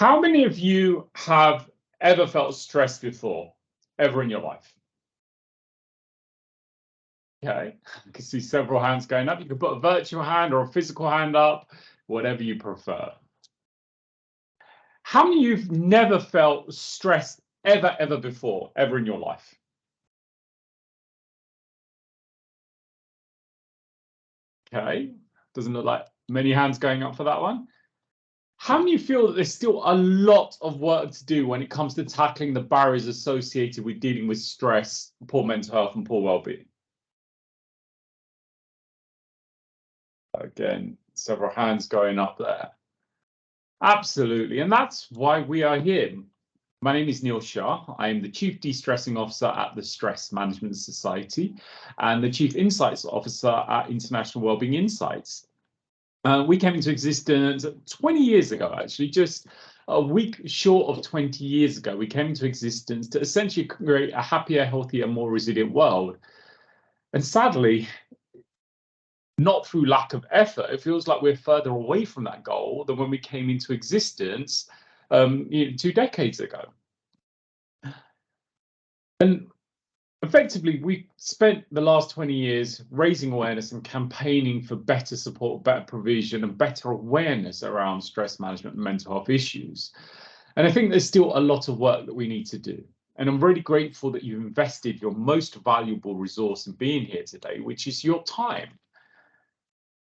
How many of you have ever felt stressed before, ever in your life? Okay, I can see several hands going up. You can put a virtual hand or a physical hand up, whatever you prefer. How many of you've never felt stressed ever before, ever in your life? Okay, doesn't look like many hands going up for that one. How many of you feel that there's still a lot of work to do when it comes to tackling the barriers associated with dealing with stress, poor mental health, and poor well-being? Again, several hands going up there. Absolutely, and that's why we are here. My name is Neil Shah. I am the Chief De-Stressing Officer at the Stress Management Society and the Chief Insights Officer at International Wellbeing Insights. We came into existence 20 years ago, actually, just a week short of 20 years ago. We came into existence to essentially create a happier, healthier, more resilient world. And sadly, not through lack of effort, it feels like we're further away from that goal than when we came into existence 2 decades ago. And effectively, we spent the last 20 years raising awareness and campaigning for better support, better provision, and better awareness around stress management and mental health issues. And I think there's still a lot of work that we need to do. And I'm really grateful that you've invested your most valuable resource in being here today, which is your time.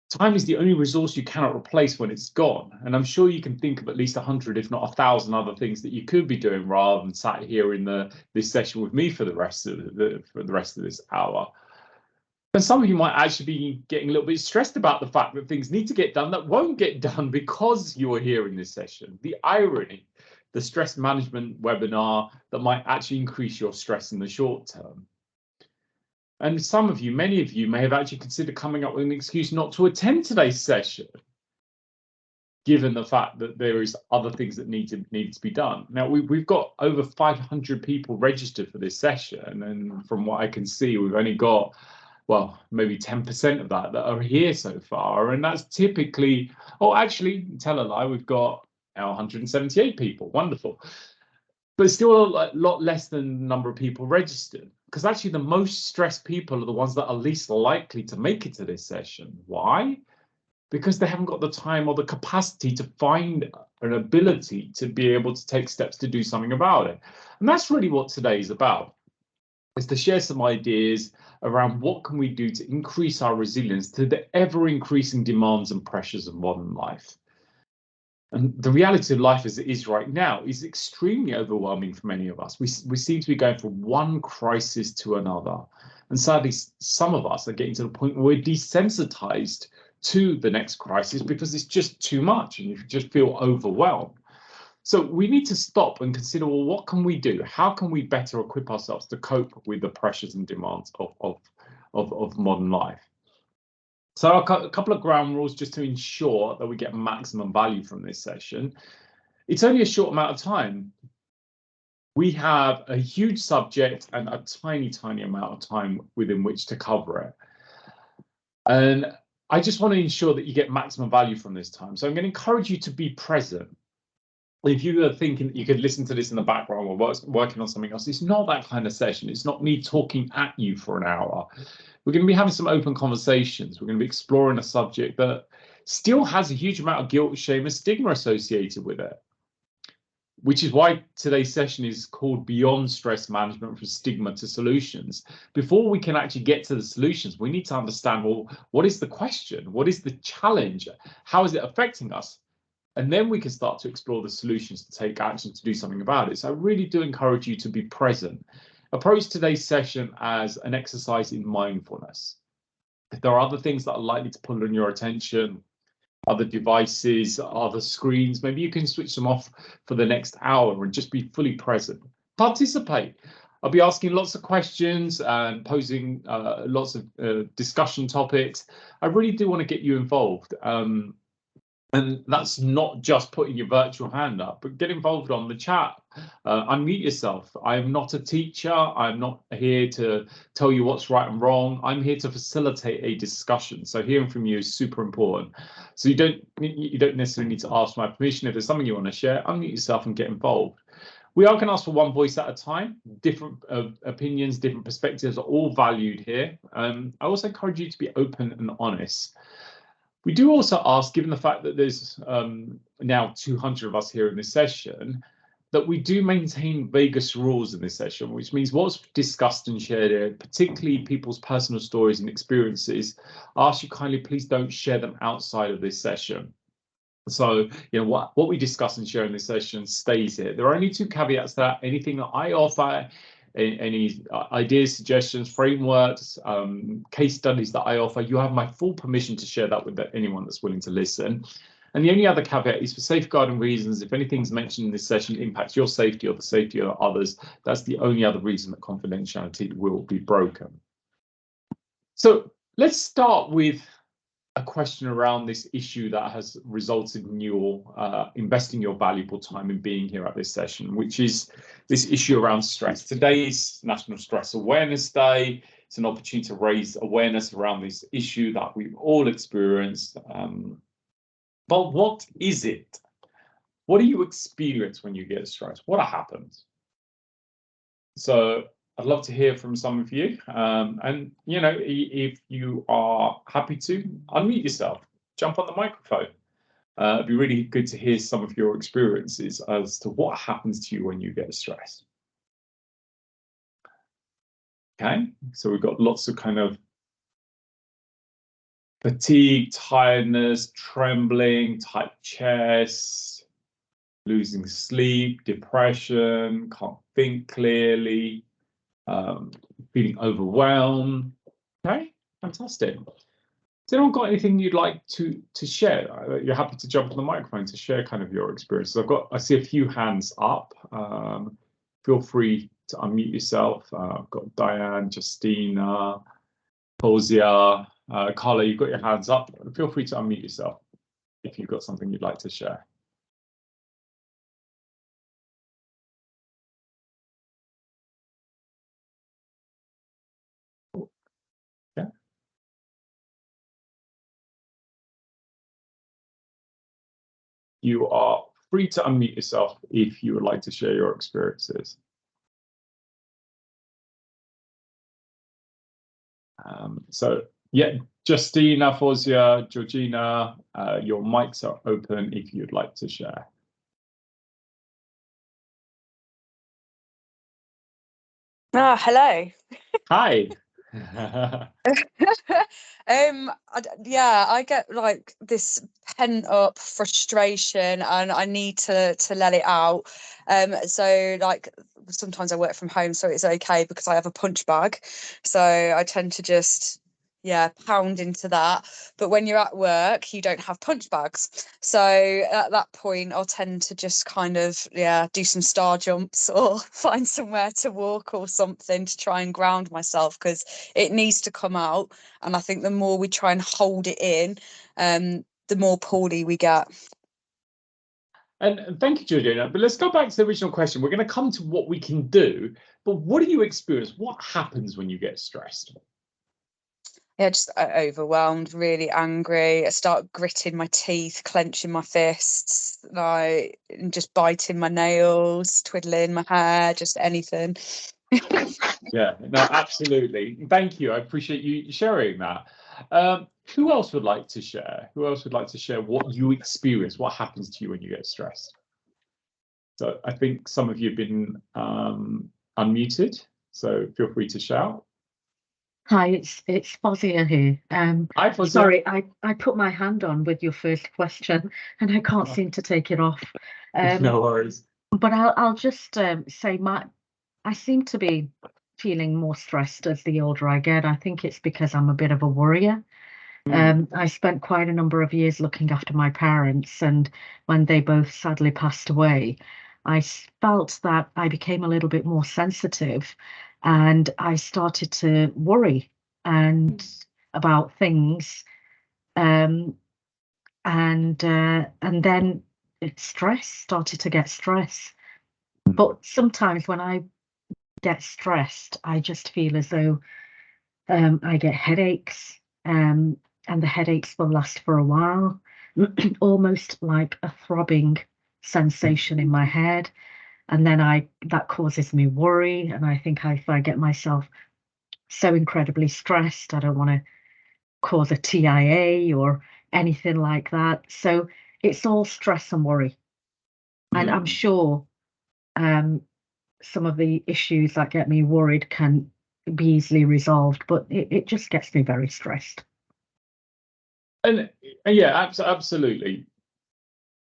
Time is the only resource you cannot replace when it's gone. And I'm sure you can think of at least 100, if not 1,000 other things that you could be doing rather than sat here in this session with me for the rest of this hour. And some of you might actually be getting a little bit stressed about the fact that things need to get done that won't get done because you are here in this session. The irony, the stress management webinar that might actually increase your stress in the short term. And some of you, many of you, may have actually considered coming up with an excuse not to attend today's session, given the fact that there is other things that need to be done. Now, we've got over 500 people registered for this session, and from what I can see, we've only got, well, maybe 10% of that are here so far, and that's typically, oh, actually, tell a lie, we've got 178 people. Wonderful. But still a lot less than the number of people registered, because actually the most stressed people are the ones that are least likely to make it to this session. Why? Because they haven't got the time or the capacity to find an ability to be able to take steps to do something about it. And that's really what today is about, is to share some ideas around what can we do to increase our resilience to the ever-increasing demands and pressures of modern life. And the reality of life as it is right now is extremely overwhelming for many of us. We seem to be going from one crisis to another. And sadly, some of us are getting to the point where we're desensitized to the next crisis because it's just too much and you just feel overwhelmed. So we need to stop and consider, well, what can we do? How can we better equip ourselves to cope with the pressures and demands of modern life? So a couple of ground rules just to ensure that we get maximum value from this session. It's only a short amount of time. We have a huge subject and a tiny amount of time within which to cover it. And I just want to ensure that you get maximum value from this time. So I'm going to encourage you to be present. If you are thinking that you could listen to this in the background or working on something else, it's not that kind of session. It's not me talking at you for an hour. We're going to be having some open conversations. We're going to be exploring a subject that still has a huge amount of guilt, shame, and stigma associated with it, which is why today's session is called Beyond Stress Management, from Stigma to Solutions. Before we can actually get to the solutions, we need to understand, well, what is the question? What is the challenge? How is it affecting us? And then we can start to explore the solutions to take action to do something about it. So I really do encourage you to be present. Approach today's session as an exercise in mindfulness. If there are other things that are likely to pull on your attention, other devices, other screens, maybe you can switch them off for the next hour and just be fully present. Participate. I'll be asking lots of questions and posing lots of discussion topics. I really do want to get you involved. And that's not just putting your virtual hand up, but get involved on the chat. Unmute yourself. I'm not a teacher. I'm not here to tell you what's right and wrong. I'm here to facilitate a discussion. So hearing from you is super important. So you don't necessarily need to ask my permission. If there's something you want to share, unmute yourself and get involved. We are going to ask for one voice at a time. Different opinions, different perspectives are all valued here. I also encourage you to be open and honest. We do also ask, given the fact that there's now 200 of us here in this session, that we do maintain Vegas rules in this session, which means what's discussed and shared here, particularly people's personal stories and experiences, I ask you kindly, please don't share them outside of this session. So, what we discuss and share in this session stays here. There are only two caveats to that. Anything that I offer, any ideas, suggestions, frameworks, case studies that I offer, you have my full permission to share that with anyone that's willing to listen. And the only other caveat is for safeguarding reasons. If anything's mentioned in this session impacts your safety or the safety of others, that's the only other reason that confidentiality will be broken. So let's start with a question around this issue that has resulted in your investing your valuable time in being here at this session, which is this issue around stress. Today is National Stress Awareness Day. It's an opportunity to raise awareness around this issue that we've all experienced. But what is it? What do you experience when you get stressed? What happens? So I'd love to hear from some of you. And, if you are happy to, unmute yourself, jump on the microphone. It'd be really good to hear some of your experiences as to what happens to you when you get stressed. Okay, so we've got lots of kind of fatigue, tiredness, trembling, tight chest, losing sleep, depression, can't think clearly, feeling overwhelmed. Okay, fantastic. Has anyone got anything you'd like to share? You're happy to jump on the microphone to share kind of your experiences. I see a few hands up. Feel free to unmute yourself. I've got Diane, Justina, Fozia, Carla, you've got your hands up. Feel free to unmute yourself if you've got something you'd like to share. You are free to unmute yourself if you would like to share your experiences. So, yeah, Justina, Fozia, Georgina, your mics are open if you'd like to share. Hello. Hi. Yeah, I get like this pent up frustration and I need to let it out. So like sometimes I work from home, so it's okay because I have a punch bag. So I tend to just pound into that. But when you're at work, you don't have punch bags. So at that point, I'll tend to just kind of do some star jumps or find somewhere to walk or something to try and ground myself, because it needs to come out. And I think the more we try and hold it in, the more poorly we get. And thank you, Georgina. But let's go back to the original question. We're going to come to what we can do, but what do you experience? What happens when you get stressed? Yeah, just overwhelmed, really angry. I start gritting my teeth, clenching my fists, like, and just biting my nails, twiddling my hair, just anything. Yeah, no, absolutely. Thank you. I appreciate you sharing that. Who else would like to share? Who else would like to share what you experience? What happens to you when you get stressed? So I think some of you have been unmuted, so feel free to shout. Hi, it's Fozia here. Hi, Fozia. Sorry, I put my hand on with your first question and I can't seem to take it off. No worries. But I'll just say I seem to be feeling more stressed as the older I get. I think it's because I'm a bit of a worrier. I spent quite a number of years looking after my parents, and when they both sadly passed away, I felt that I became a little bit more sensitive, and I started to worry and about things. And and then started to get stress. But sometimes when I get stressed, I just feel as though I get headaches, and the headaches will last for a while, almost like a throbbing sensation in my head. And then that causes me worry. And I think if I get myself so incredibly stressed, I don't want to cause a TIA or anything like that. So it's all stress and worry. And I'm sure some of the issues that get me worried can be easily resolved, but it just gets me very stressed. And yeah, absolutely.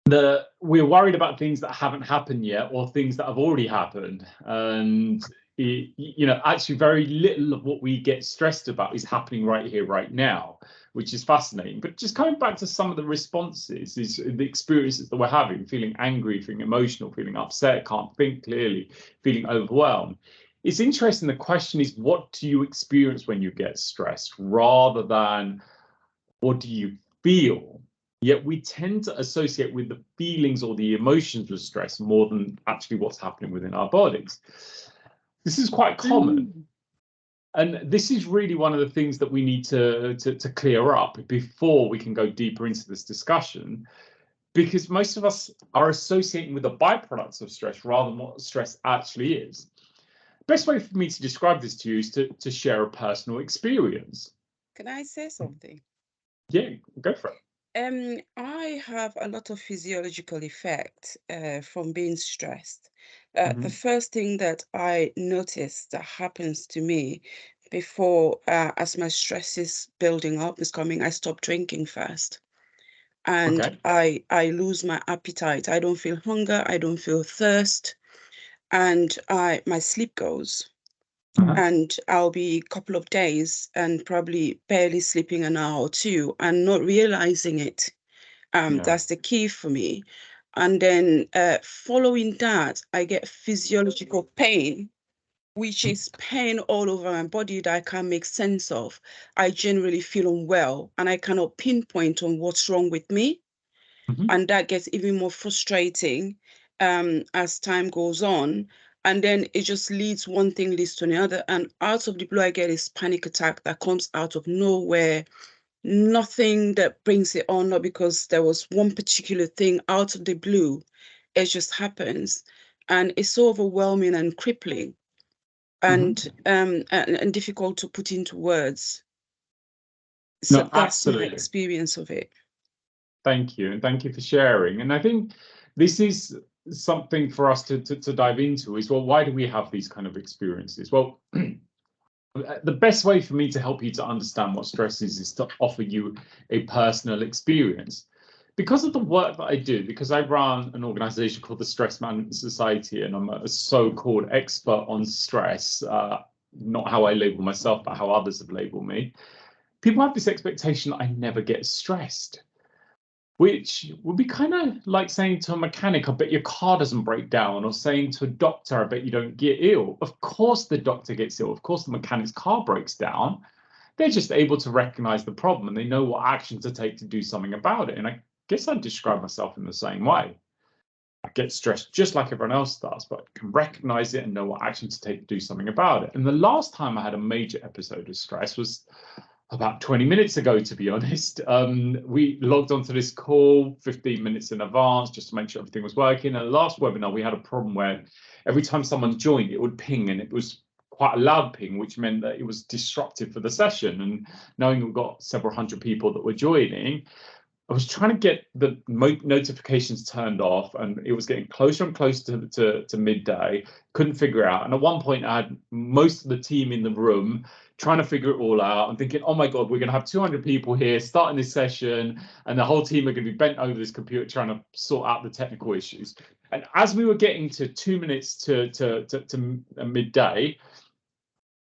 We're worried about things that haven't happened yet, or things that have already happened, and actually very little of what we get stressed about is happening right here, right now, which is fascinating. But just coming back to some of the responses, is the experiences that we're having: feeling angry, feeling emotional, feeling upset, can't think clearly, feeling overwhelmed. It's interesting. The question is, what do you experience when you get stressed, rather than what do you feel? Yet we tend to associate with the feelings or the emotions of stress more than actually what's happening within our bodies. This is quite common. And this is really one of the things that we need to clear up before we can go deeper into this discussion, because most of us are associating with the byproducts of stress rather than what stress actually is. Best way for me to describe this to you is to share a personal experience. Can I say something? Yeah, go for it. I have a lot of physiological effect from being stressed. The first thing that I notice that happens to me before, as my stress is building up, is coming, I stop drinking first. And Okay. I lose my appetite. I don't feel hunger. I don't feel thirst. And my sleep goes. And I'll be a couple of days and probably barely sleeping an hour or two and not realizing it. That's the key for me. And then following that, I get physiological pain, which is pain all over my body that I can't make sense of. I generally feel unwell and I cannot pinpoint on what's wrong with me. And that gets even more frustrating as time goes on. And then it just one thing leads to another. And out of the blue, I get this panic attack that comes out of nowhere. Nothing that brings it on, not because there was one particular thing out of the blue. It just happens. And it's so overwhelming and crippling and difficult to put into words. So No, that's absolutely. my experience of it. Thank you, and thank you for sharing. And I think this is something for us to dive into is, well, why do we have these kind of experiences? Well, the best way for me to help you to understand what stress is to offer you a personal experience. Because of the work that I do, because I run an organization called the Stress Management Society, and I'm a so-called expert on stress, not how I label myself, but how others have labeled me. People have this expectation that I never get stressed, which would be kind of like saying to a mechanic, I bet your car doesn't break down, or saying to a doctor, I bet you don't get ill. Of course the doctor gets ill. Of course the mechanic's car breaks down. They're just able to recognize the problem and they know what action to take to do something about it. And I guess I'd describe myself in the same way. I get stressed just like everyone else does, but I can recognize it and know what action to take to do something about it. And the last time I had a major episode of stress was about 20 minutes ago, to be honest. We logged onto this call 15 minutes in advance just to make sure everything was working. And the last webinar, we had a problem where every time someone joined, it would ping, and it was quite a loud ping, which meant that it was disruptive for the session. And knowing we've got several hundred people that were joining, I was trying to get the notifications turned off, and it was getting closer and closer to midday. Couldn't figure out. And at one point, I had most of the team in the room trying to figure it all out. I'm thinking, oh my God, we're going to have 200 people here starting this session, and the whole team are going to be bent over this computer trying to sort out the technical issues. And as we were getting to 2 minutes to midday,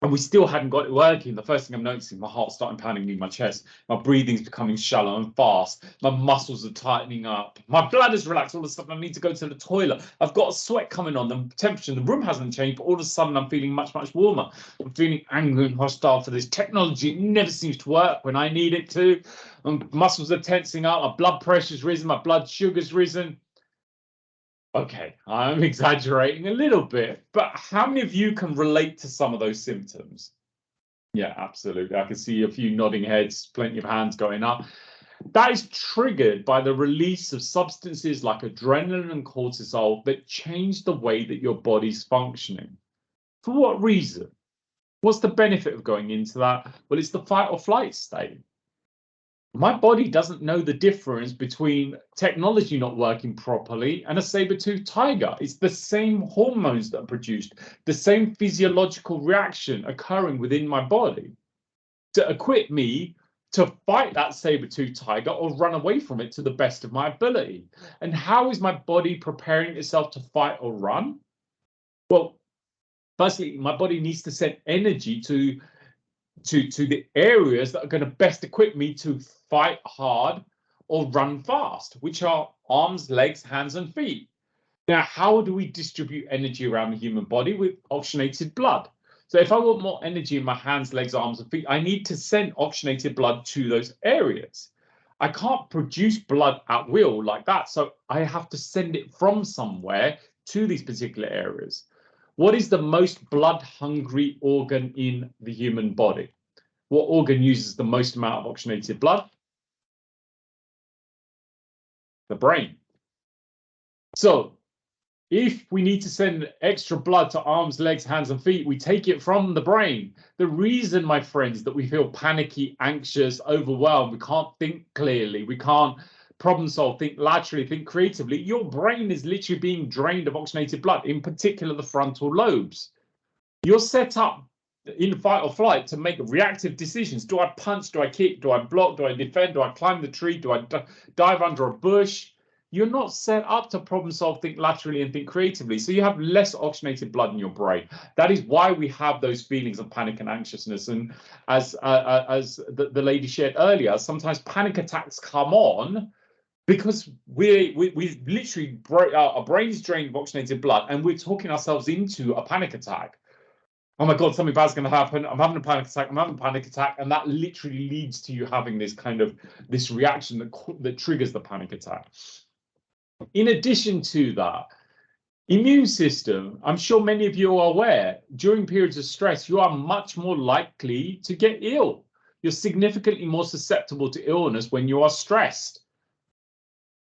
And we still hadn't got it working. The first thing I'm noticing, my heart's starting pounding in my chest. My breathing's becoming shallow and fast. My muscles are tightening up. My bladder's relaxed. All of a sudden, I need to go to the toilet. I've got a sweat coming on. The temperature in the room hasn't changed, but all of a sudden, I'm feeling much, much warmer. I'm feeling angry and hostile for this technology. It never seems to work when I need it to. Muscles are tensing up. My blood pressure's risen. My blood sugar's risen. Okay, I'm exaggerating a little bit, but how many of you can relate to some of those symptoms? Yeah, absolutely. I can see a few nodding heads, plenty of hands going up. That is triggered by the release of substances like adrenaline and cortisol that change the way that your body's functioning. For what reason? What's the benefit of going into that? Well, it's the fight or flight state. My body doesn't know the difference between technology not working properly and a saber-toothed tiger. It's the same hormones that are produced, the same physiological reaction occurring within my body to equip me to fight that saber-toothed tiger or run away from it to the best of my ability. And how is my body preparing itself to fight or run? Well, firstly, my body needs to send energy to the areas that are going to best equip me to fight hard or run fast, which are arms, legs, hands, and feet. Now, how do we distribute energy around the human body? With oxygenated blood. So if I want more energy in my hands, legs, arms, and feet, I need to send oxygenated blood to those areas. I can't produce blood at will like that, so I have to send it from somewhere to these particular areas. What is the most blood-hungry organ in the human body? What organ uses the most amount of oxygenated blood? The brain. So if we need to send extra blood to arms, legs, hands, and feet, we take it from the brain. The reason, my friends, that we feel panicky, anxious, overwhelmed, we can't think clearly, we can't problem solve, think laterally, think creatively, your brain is literally being drained of oxygenated blood, in particular the frontal lobes. You're set up in fight or flight to make reactive decisions. Do I punch? Do I kick? Do I block? Do I defend? Do I climb the tree? Do I dive under a bush? You're not set up to problem solve, think laterally, and think creatively. So you have less oxygenated blood in your brain. That is why we have those feelings of panic and anxiousness. And as the lady shared earlier, sometimes panic attacks come on because we literally, our brain's drained of oxygenated blood and we're talking ourselves into a panic attack. Oh my God, something bad's going to happen. I'm having a panic attack. I'm having a panic attack. And that literally leads to you having this kind of this reaction that triggers the panic attack. In addition to that, immune system, I'm sure many of you are aware, during periods of stress, you are much more likely to get ill. You're significantly more susceptible to illness when you are stressed.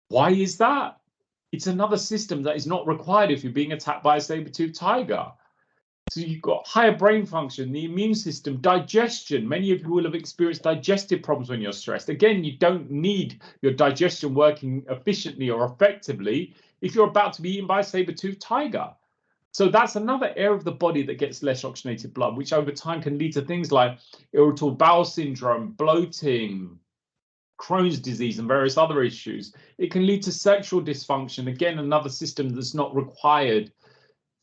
Why is that? It's another system that is not required if you're being attacked by a saber-toothed tiger. So you've got higher brain function, the immune system, digestion. Many of you will have experienced digestive problems when you're stressed. Again, you don't need your digestion working efficiently or effectively if you're about to be eaten by a saber-toothed tiger. So that's another area of the body that gets less oxygenated blood, which over time can lead to things like irritable bowel syndrome, bloating, Crohn's disease, and various other issues. It can lead to sexual dysfunction. Again, another system that's not required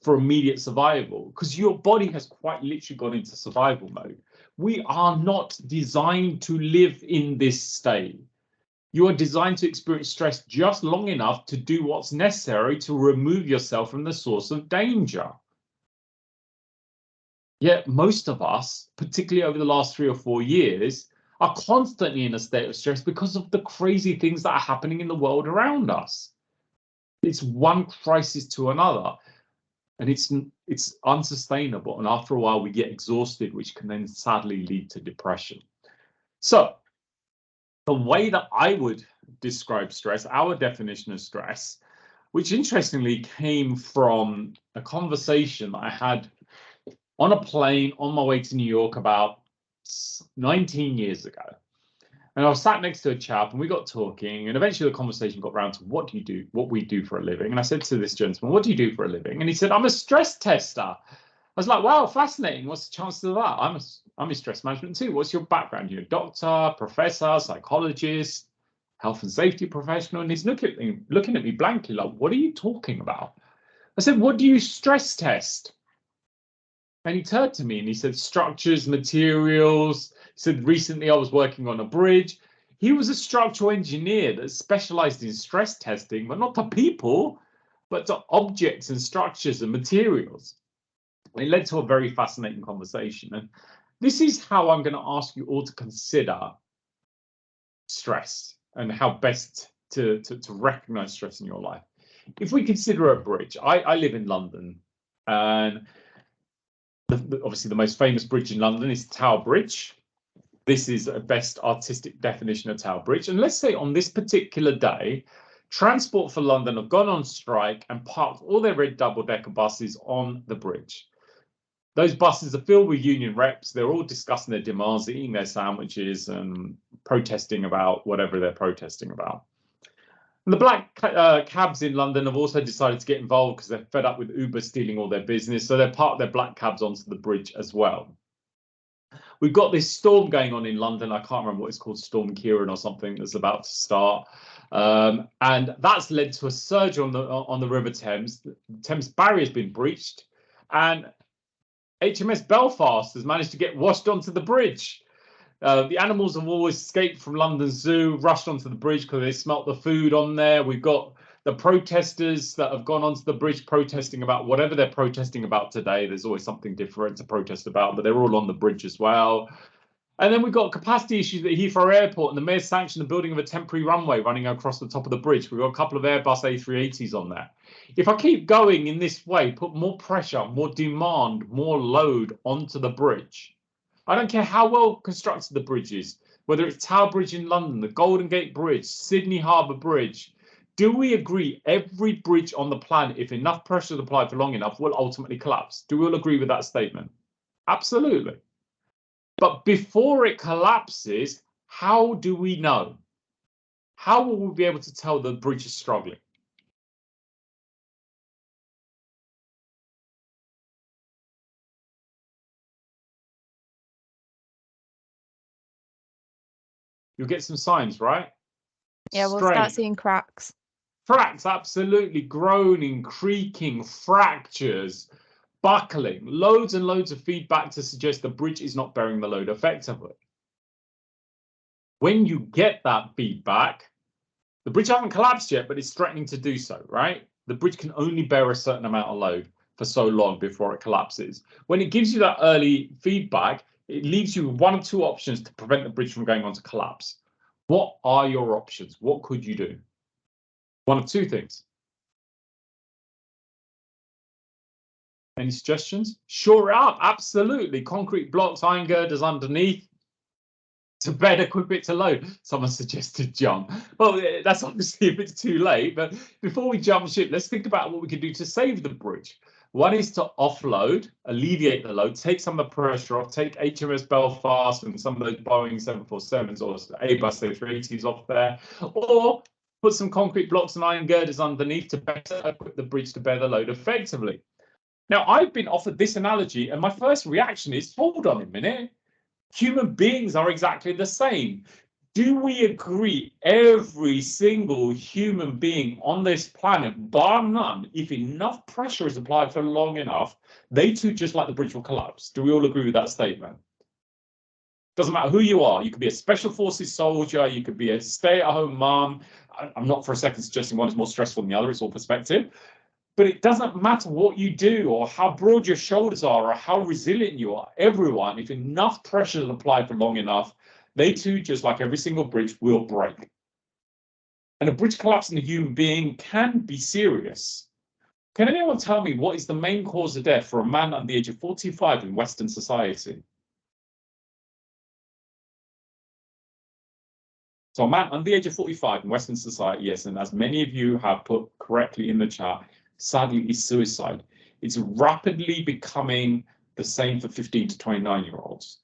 for immediate survival, because your body has quite literally gone into survival mode. We are not designed to live in this state. You are designed to experience stress just long enough to do what's necessary to remove yourself from the source of danger. Yet most of us, particularly over the last 3 or 4 years, are constantly in a state of stress because of the crazy things that are happening in the world around us. It's one crisis to another. And it's unsustainable. And after a while, we get exhausted, which can then sadly lead to depression. So the way that I would describe stress, our definition of stress, which interestingly came from a conversation that I had on a plane on my way to New York about 19 years ago. And I was sat next to a chap and we got talking, and eventually the conversation got round to what we do for a living. And I said to this gentleman, what do you do for a living? And he said, I'm a stress tester. I was like, wow, fascinating. What's the chances of that? I'm in stress management too. What's your background? You're a doctor, professor, psychologist, health and safety professional. And he's looking at me blankly like, what are you talking about? I said, what do you stress test? And he turned to me and he said, structures, materials. He said, recently I was working on a bridge. He was a structural engineer that specialized in stress testing, but not to people, but to objects and structures and materials. And it led to a very fascinating conversation. And this is how I'm going to ask you all to consider stress and how best to recognize stress in your life. If we consider a bridge, I live in London, and obviously the most famous bridge in London is Tower Bridge. This is a best artistic definition of Tower Bridge. And let's say on this particular day, Transport for London have gone on strike and parked all their red double-decker buses on the bridge. Those buses are filled with union reps. They're all discussing their demands, eating their sandwiches and protesting about whatever they're protesting about. And the black cabs in London have also decided to get involved because they're fed up with Uber stealing all their business. So they're parked their black cabs onto the bridge as well. We've got this storm going on in London. I can't remember what it's called, Storm Kieran or something, that's about to start. And that's led to a surge on the River Thames. The Thames barrier has been breached, and HMS Belfast has managed to get washed onto the bridge. The animals have all escaped from London Zoo, rushed onto the bridge because they smelt the food on there. We've got the protesters that have gone onto the bridge protesting about whatever they're protesting about today. There's always something different to protest about, but they're all on the bridge as well. And then we've got capacity issues at Heathrow Airport, and the mayor's sanctioned the building of a temporary runway running across the top of the bridge. We've got a couple of Airbus A380s on there. If I keep going in this way, put more pressure, more demand, more load onto the bridge, I don't care how well constructed the bridge is, whether it's Tower Bridge in London, the Golden Gate Bridge, Sydney Harbour Bridge. Do we agree every bridge on the planet, if enough pressure is applied for long enough, will ultimately collapse? Do we all agree with that statement? Absolutely. But before it collapses, how do we know? How will we be able to tell the bridge is struggling? You'll get some signs, right? Yeah, we'll Strain. start seeing cracks. Cracks, absolutely. Groaning, creaking, fractures, buckling. Loads and loads of feedback to suggest the bridge is not bearing the load effectively. When you get that feedback, the bridge hasn't collapsed yet, but it's threatening to do so, right? The bridge can only bear a certain amount of load for so long before it collapses. When it gives you that early feedback, it leaves you with one of two options to prevent the bridge from going on to collapse. What are your options? What could you do? One of two things. Any suggestions? Shore it up, absolutely. Concrete blocks, iron girders underneath to better equip it to load. Someone suggested jump. Well, that's obviously a bit too late, but before we jump ship, let's think about what we can do to save the bridge. One is to offload, alleviate the load, take some of the pressure off, take HMS Belfast and some of those Boeing 747s or Airbus A380s off there, or put some concrete blocks and iron girders underneath to better equip the bridge to bear the load effectively. Now, I've been offered this analogy, and my first reaction is, hold on a minute. Human beings are exactly the same. Do we agree every single human being on this planet, bar none, if enough pressure is applied for long enough, they too, just like the bridge, will collapse? Do we all agree with that statement? Doesn't matter who you are. You could be a special forces soldier. You could be a stay-at-home mom. I'm not for a second suggesting one is more stressful than the other. It's all perspective. But it doesn't matter what you do or how broad your shoulders are or how resilient you are. Everyone, if enough pressure is applied for long enough, they too, just like every single bridge, will break. And a bridge collapse in a human being can be serious. Can anyone tell me what is the main cause of death for a man under the age of 45 in Western society? So a man under the age of 45 in Western society, yes, and as many of you have put correctly in the chat, sadly, is suicide. It's rapidly becoming the same for 15 to 29-year-olds.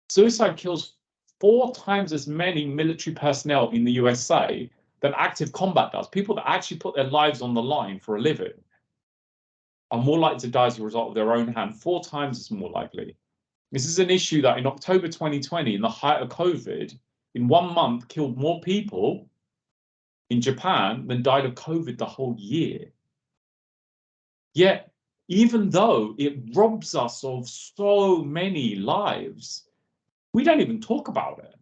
Suicide kills 4 times as many military personnel in the USA than active combat does. People that actually put their lives on the line for a living are more likely to die as a result of their own hand, 4 times as more likely. This is an issue that in October 2020, in the height of COVID, in 1 month, killed more people in Japan than died of COVID the whole year. Yet, even though it robs us of so many lives, we don't even talk about it.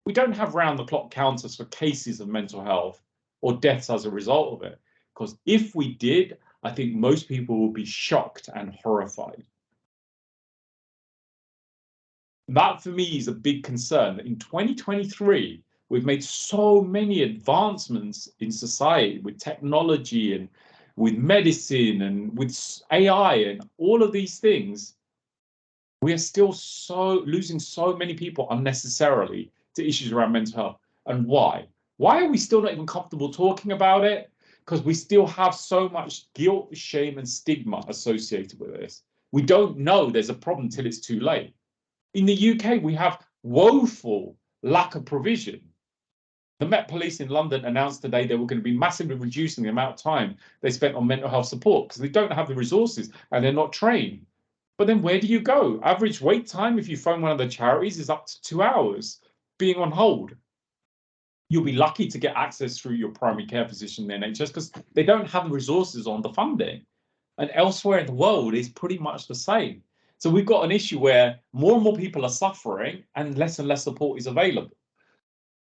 We don't have round-the-clock counters for cases of mental health or deaths as a result of it. Because if we did, I think most people would be shocked and horrified. That for me is a big concern, that in 2023, we've made so many advancements in society with technology and with medicine and with AI and all of these things. We are still losing so many people unnecessarily to issues around mental health. And why? Why are we still not even comfortable talking about it? Because we still have so much guilt, shame, and stigma associated with this. We don't know there's a problem till it's too late. In the UK, we have woeful lack of provision. The Met Police in London announced today they were going to be massively reducing the amount of time they spent on mental health support because they don't have the resources and they're not trained. But then where do you go? Average wait time, if you phone one of the charities, is up to 2 hours being on hold. You'll be lucky to get access through your primary care physician in the NHS because they don't have the resources on the funding. And elsewhere in the world is pretty much the same. So we've got an issue where more and more people are suffering and less support is available.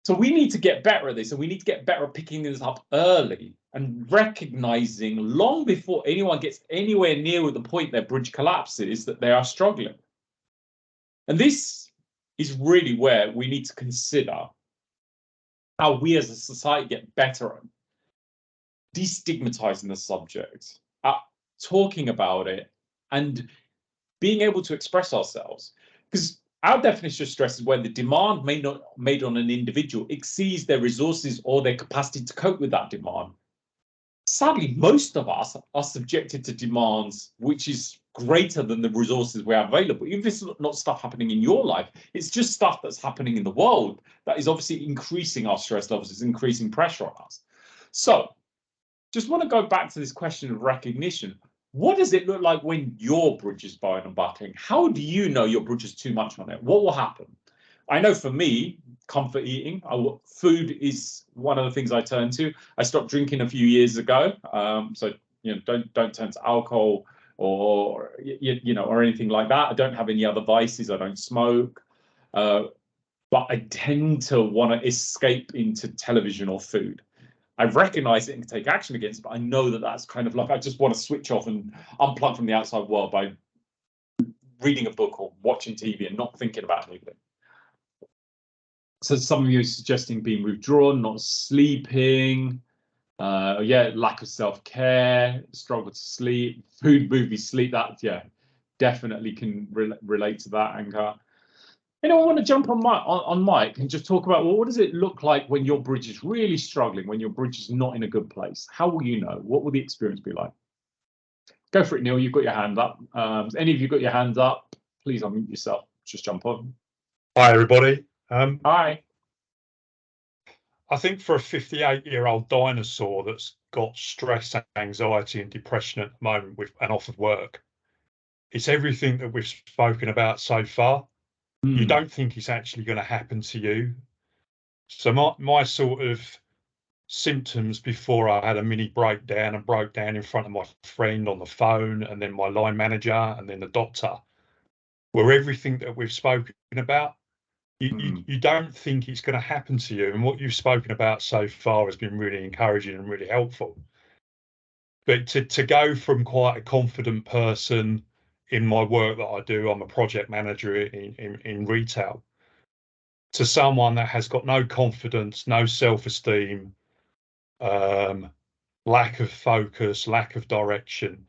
So we need to get better at this, and we need to get better at picking this up early and recognizing long before anyone gets anywhere near the point their bridge collapses that they are struggling. And this is really where we need to consider how we as a society get better at destigmatizing the subject, at talking about it, and being able to express ourselves. Because our definition of stress is when the demand made on an individual exceeds their resources or their capacity to cope with that demand. Sadly, most of us are subjected to demands which is greater than the resources we have available. Even if it's not stuff happening in your life, it's just stuff that's happening in the world that is obviously increasing our stress levels, it's increasing pressure on us. So just want to go back to this question of recognition. What does it look like when your bridge is bowing and buckling? How do you know your bridge is too much on it? What will happen? I know for me, comfort eating, food is one of the things I turn to. I stopped drinking a few years ago, so don't turn to alcohol or or anything like that. I don't have any other vices. I don't smoke, but I tend to want to escape into television or food. I recognize it and take action against it, but I know that that's kind of like I just want to switch off and unplug from the outside world by reading a book or watching TV and not thinking about anything. So some of you are suggesting being withdrawn, not sleeping, lack of self-care, struggle to sleep, food, movies, sleep. That definitely can relate to that, Anka. I want to jump on Mike and just talk about, well, what does it look like when your bridge is really struggling, when your bridge is not in a good place? How will you know? What will the experience be like? Go for it, Neil. You've got your hand up. Any of you got your hands up? Please unmute yourself. Just jump on. Hi, everybody. Hi. I think for a 58-year-old dinosaur that's got stress, anxiety, and depression at the moment and off of work, it's everything that we've spoken about so far. You don't think it's actually going to happen to you. So my sort of symptoms before I had a mini breakdown and broke down in front of my friend on the phone and then my line manager and then the doctor were everything that we've spoken about. You don't think it's going to happen to you. And what you've spoken about so far has been really encouraging and really helpful. But to go from quite a confident person in my work that I do, I'm a project manager in retail, to someone that has got no confidence, no self-esteem, lack of focus, lack of direction.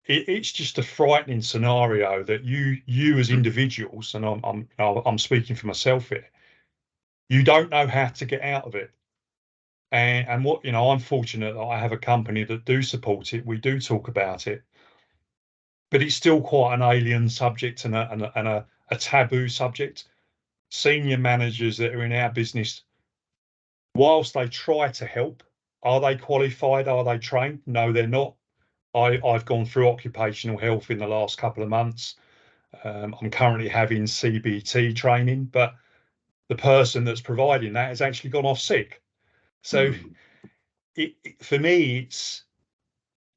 It's just a frightening scenario that you as individuals, and I'm speaking for myself here, you don't know how to get out of it. And what I'm fortunate that I have a company that do support it. We do talk about it. But it's still quite an alien subject and a taboo subject. Senior managers that are in our business, whilst they try to help, are they qualified? Are they trained? No, they're not. I've gone through occupational health in the last couple of months. I'm currently having CBT training, but the person that's providing that has actually gone off sick. So for me,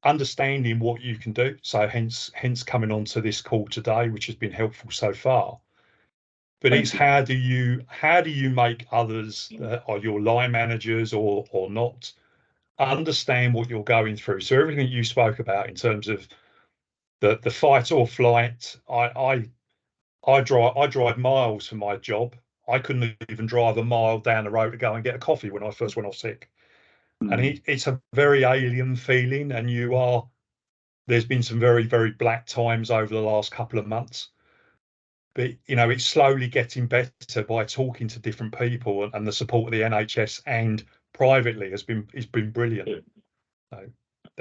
understanding what you can do. So hence coming on to this call today, which has been helpful so far. But Thank it's you. how do you make others, or your line managers or not, understand what you're going through? So everything you spoke about in terms of the fight or flight, I drive miles for my job. I couldn't even drive a mile down the road to go and get a coffee when I first went off sick. And it's a very alien feeling, and there's been some very, very black times over the last couple of months. But, it's slowly getting better by talking to different people, and the support of the NHS and privately has been brilliant. Yeah.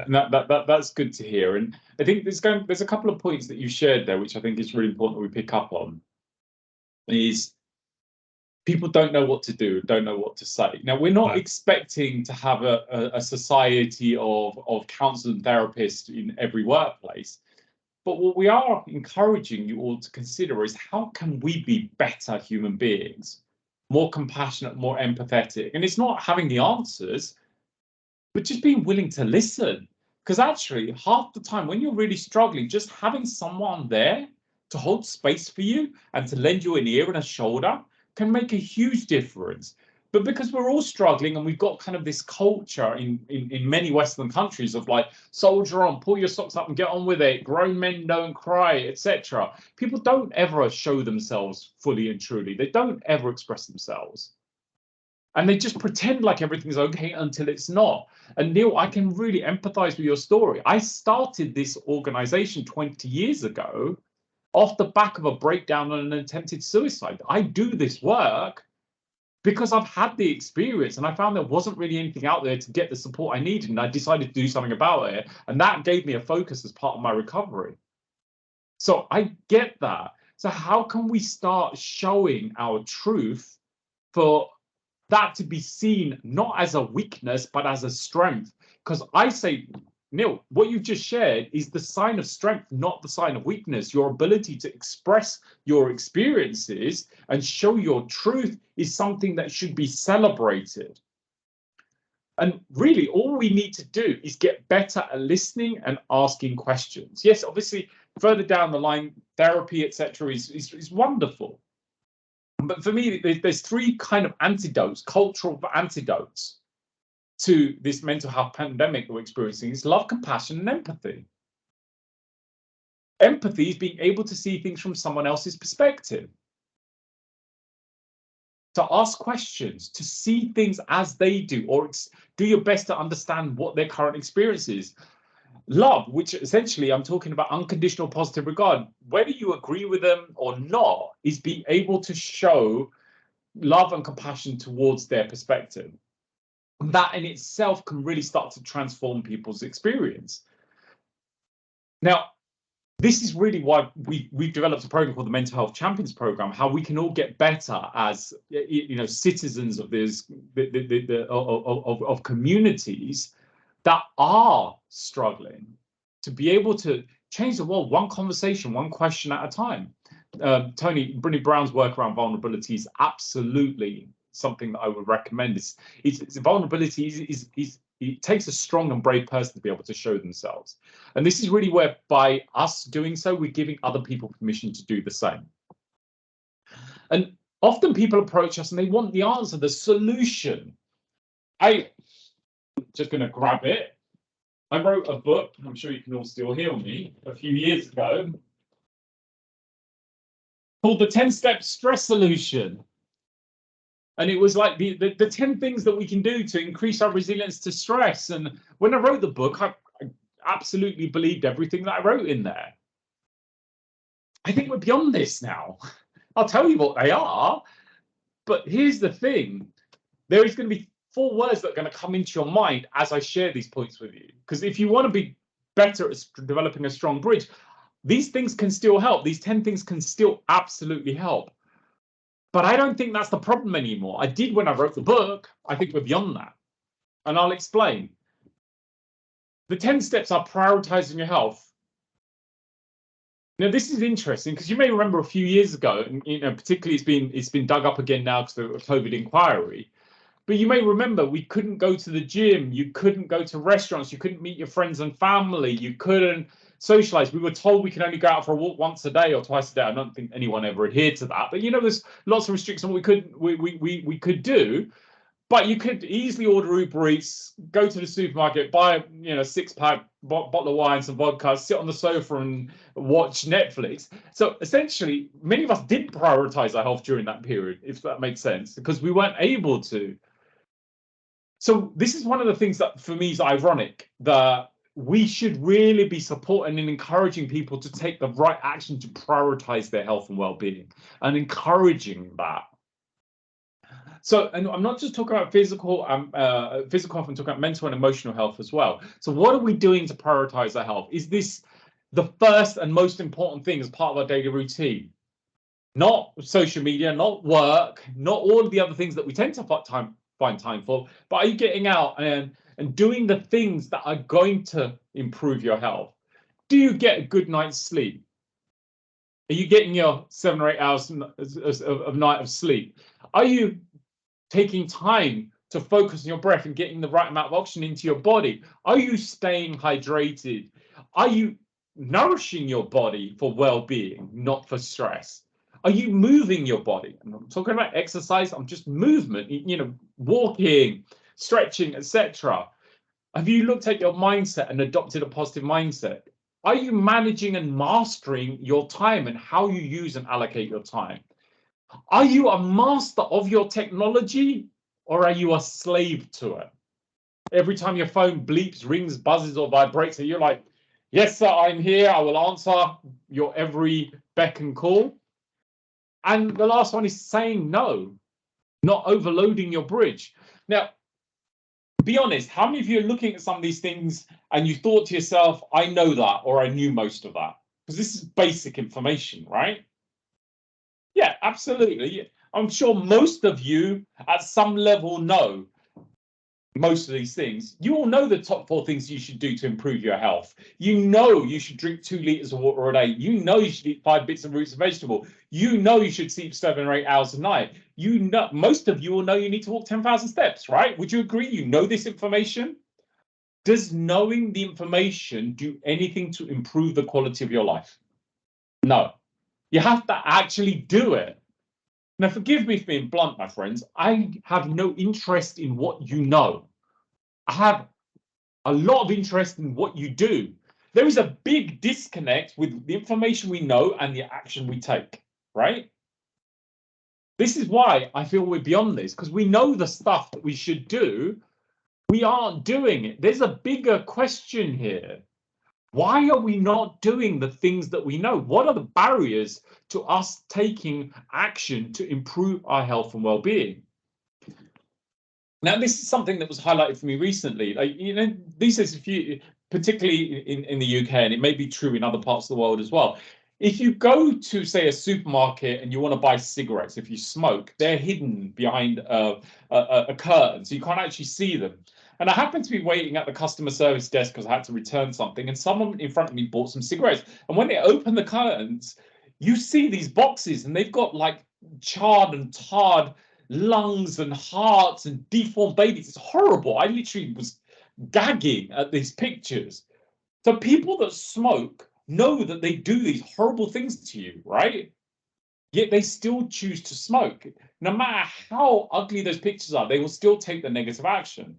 So that's good to hear. And I think there's a couple of points that you shared there, which I think is really important that we pick up on. Is people don't know what to do, don't know what to say. Now, we're not expecting to have a society of counsellors and therapists in every workplace. But what we are encouraging you all to consider is how can we be better human beings, more compassionate, more empathetic? And it's not having the answers, but just being willing to listen. Because actually, half the time when you're really struggling, just having someone there to hold space for you and to lend you an ear and a shoulder can make a huge difference. But because we're all struggling and we've got kind of this culture in many Western countries of like, soldier on, pull your socks up and get on with it, grown men don't cry, etc. People don't ever show themselves fully and truly. They don't ever express themselves. And they just pretend like everything's okay until it's not. And Neil, I can really empathize with your story. I started this organization 20 years ago off the back of a breakdown and an attempted suicide. I do this work because I've had the experience and I found there wasn't really anything out there to get the support I needed. And I decided to do something about it. And that gave me a focus as part of my recovery. So I get that. So how can we start showing our truth for that to be seen not as a weakness, but as a strength? Because I say, Neil, what you've just shared is the sign of strength, not the sign of weakness. Your ability to express your experiences and show your truth is something that should be celebrated. And really, all we need to do is get better at listening and asking questions. Yes, obviously, further down the line, therapy, etc., is wonderful. But for me, there's three kind of antidotes, cultural antidotes to this mental health pandemic that we're experiencing. Is love, compassion, and empathy. Empathy is being able to see things from someone else's perspective. To ask questions, to see things as they do, or do your best to understand what their current experience is. Love, which essentially I'm talking about unconditional positive regard, whether you agree with them or not, is being able to show love and compassion towards their perspective. That in itself can really start to transform people's experience. Now, this is really why we've developed a program called the Mental Health Champions Program, how we can all get better as citizens of this of communities that are struggling, to be able to change the world one conversation, one question at a time. Tony, Brené Brown's work around vulnerability is absolutely something that I would recommend. It's vulnerability it takes a strong and brave person to be able to show themselves. And this is really where, by us doing so, we're giving other people permission to do the same. And often people approach us and they want the answer, the solution. I'm just going to grab it. I wrote a book, I'm sure you can all still hear me, a few years ago, called The 10-Step Stress Solution. And it was like the 10 things that we can do to increase our resilience to stress. And when I wrote the book, I absolutely believed everything that I wrote in there. I think we're beyond this now. I'll tell you what they are. But here's the thing. There is going to be 4 words that are going to come into your mind as I share these points with you. Because if you want to be better at developing a strong bridge, these things can still help. These 10 things can still absolutely help. But I don't think that's the problem anymore. I did when I wrote the book. I think we're beyond that. And I'll explain. The 10 steps are prioritizing your health. Now, this is interesting because you may remember a few years ago, and particularly it's been dug up again now because of the COVID inquiry. But you may remember we couldn't go to the gym, you couldn't go to restaurants, you couldn't meet your friends and family, you couldn't socialize. We were told we could only go out for a walk once a day or twice a day. I don't think anyone ever adhered to that. But you know, there's lots of restrictions on what we could do. But you could easily order Uber Eats, go to the supermarket, buy, you know, 6-pack bottle of wine, some vodka, sit on the sofa and watch Netflix. So essentially, many of us didn't prioritize our health during that period, if that makes sense, because we weren't able to. So this is one of the things that for me is ironic, that we should really be supporting and encouraging people to take the right action to prioritize their health and well-being and encouraging that. So, and I'm not just talking about physical health, I'm talking about mental and emotional health as well. So what are we doing to prioritize our health? Is this the first and most important thing as part of our daily routine? Not social media, not work, not all of the other things that we tend to find time for, but are you getting out and doing the things that are going to improve your health? Do you get a good night's sleep? Are you getting your 7 or 8 hours of night of sleep? Are you taking time to focus on your breath and getting the right amount of oxygen into your body? Are you staying hydrated? Are you nourishing your body for well-being, not for stress? Are you moving your body? I'm not talking about exercise, I'm just movement, you know, walking, stretching, etc. Have you looked at your mindset and adopted a positive mindset? Are you managing and mastering your time and how you use and allocate your time? Are you a master of your technology, or are you a slave to it? Every time your phone bleeps, rings, buzzes, or vibrates, and you're like, yes, sir, I'm here, I will answer your every beck and call. And the last one is saying no, not overloading your bridge. Now, be honest, how many of you are looking at some of these things and you thought to yourself, I know that, or I knew most of that? Because this is basic information, right? Yeah, absolutely. I'm sure most of you at some level know most of these things. You all know the top 4 things you should do to improve your health. You know you should drink 2 liters of water a day. You know you should eat 5 bits of roots and vegetable. You know you should sleep 7 or 8 hours a night. You know, most of you will know you need to walk 10,000 steps, right? Would you agree? You know this information. Does knowing the information do anything to improve the quality of your life? No. You have to actually do it. Now, forgive me for being blunt, my friends. I have no interest in what you know. I have a lot of interest in what you do. There is a big disconnect with the information we know and the action we take, right? This is why I feel we're beyond this, because we know the stuff that we should do. We aren't doing it. There's a bigger question here. Why are we not doing the things that we know? What are the barriers to us taking action to improve our health and well-being? Now, this is something that was highlighted for me recently. Like, you know, these days, if you, particularly in the UK, and it may be true in other parts of the world as well, if you go to, say, a supermarket and you want to buy cigarettes, if you smoke, they're hidden behind a curtain, so you can't actually see them. And I happened to be waiting at the customer service desk because I had to return something, and someone in front of me bought some cigarettes. And when they open the curtains, you see these boxes, and they've got like charred and tarred lungs and hearts and deformed babies. It's horrible. I literally was gagging at these pictures. So people that smoke know that they do these horrible things to you, right? Yet they still choose to smoke. No matter how ugly those pictures are, they will still take the negative action.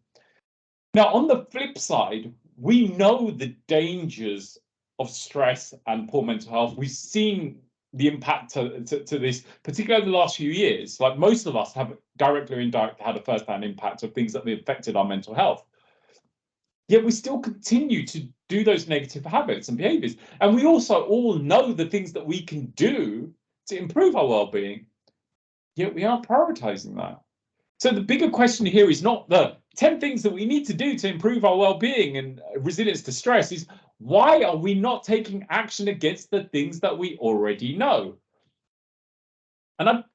Now, on the flip side, we know the dangers of stress and poor mental health. We've seen the impact to this, particularly over the last few years. Like, most of us have directly or indirectly had a first-hand impact of things that have affected our mental health. Yet we still continue to do those negative habits and behaviors. And we also all know the things that we can do to improve our well-being, yet we aren't prioritizing that. So the bigger question here is not the 10 things that we need to do to improve our well-being and resilience to stress, is why are we not taking action against the things that we already know? And I've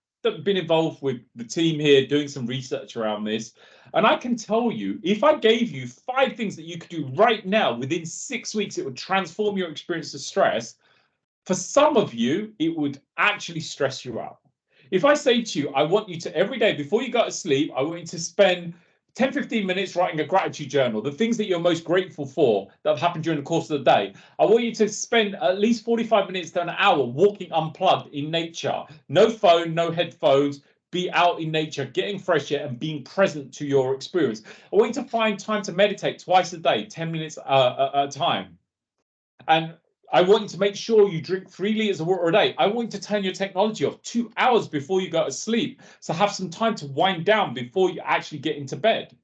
been involved with the team here doing some research around this. And I can tell you, if I gave you 5 things that you could do right now, within 6 weeks, it would transform your experience of stress. For some of you, it would actually stress you out. If I say to you, I want you to every day before you go to sleep, I want you to spend 10-15 minutes writing a gratitude journal, the things that you're most grateful for that have happened during the course of the day. I want you to spend at least 45 minutes to an hour walking unplugged in nature. No phone, no headphones, be out in nature, getting fresh air and being present to your experience. I want you to find time to meditate twice a day, 10 minutes at a time. And I want you to make sure you drink 3 liters of water a day. I want you to turn your technology off 2 hours before you go to sleep. So have some time to wind down before you actually get into bed.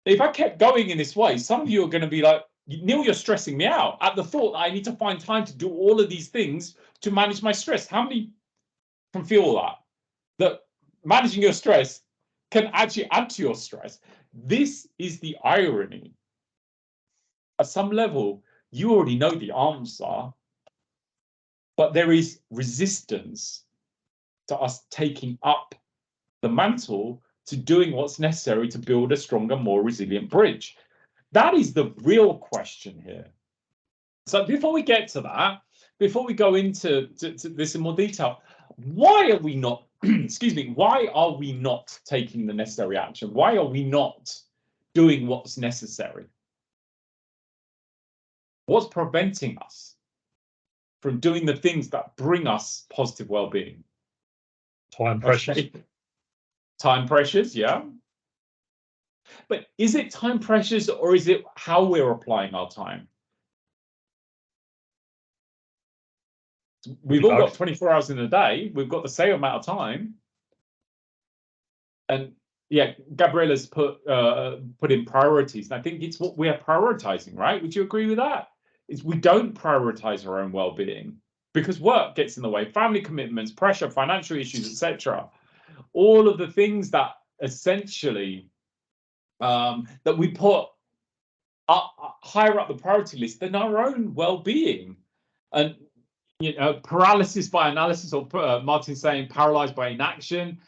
If I kept going in this way, some of you are going to be like, Neil, you're stressing me out at the thought that I need to find time to do all of these things to manage my stress. How many can feel that managing your stress can actually add to your stress? This is the irony. At some level, you already know the answer, but there is resistance to us taking up the mantle to doing what's necessary to build a stronger, more resilient bridge. That is the real question here. So before we get to that, before we go into this in more detail, why are we not, excuse me, why are we not taking the necessary action? Why are we not doing what's necessary? What's preventing us from doing the things that bring us positive well-being? Time pressures. Okay. Time pressures, yeah. But is it time pressures or is it how we're applying our time? We've all got 24 hours in a day. We've got the same amount of time. And yeah, Gabriella's put in priorities. And I think it's what we are prioritizing, right? Would you agree with that? Is we don't prioritize our own well-being because work gets in the way, family commitments, pressure, financial issues, etc. All of the things that essentially that we put higher up the priority list than our own well-being. And you know, paralysis by analysis, or Martin saying paralyzed by inaction.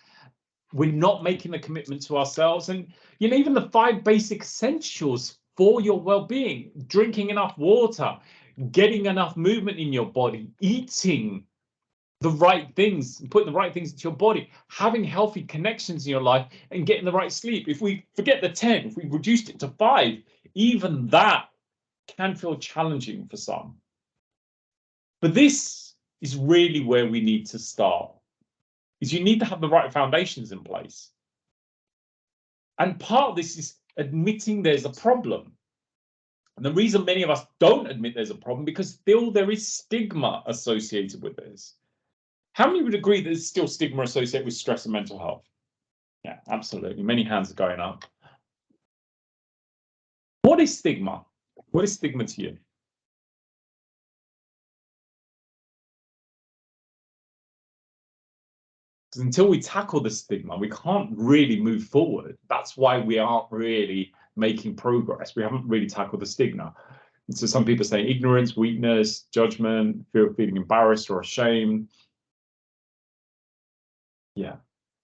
We're not making the commitment to ourselves. And you know, even the 5 basic essentials for your well-being: drinking enough water, getting enough movement in your body, eating the right things, putting the right things into your body, having healthy connections in your life, and getting the right sleep. If we forget the 10, if we reduced it to 5, even that can feel challenging for some. But this is really where we need to start, is you need to have the right foundations in place. And part of this is admitting there's a problem. And the reason many of us don't admit there's a problem, because still there is stigma associated with this. How many would agree that there's still stigma associated with stress and mental health? Yeah, absolutely. Many hands are going up. What is stigma? What is stigma to you? Because until we tackle the stigma, we can't really move forward. That's why we aren't really making progress. We haven't really tackled the stigma. And so some people say ignorance, weakness, judgment, fear of feeling embarrassed or ashamed. Yeah,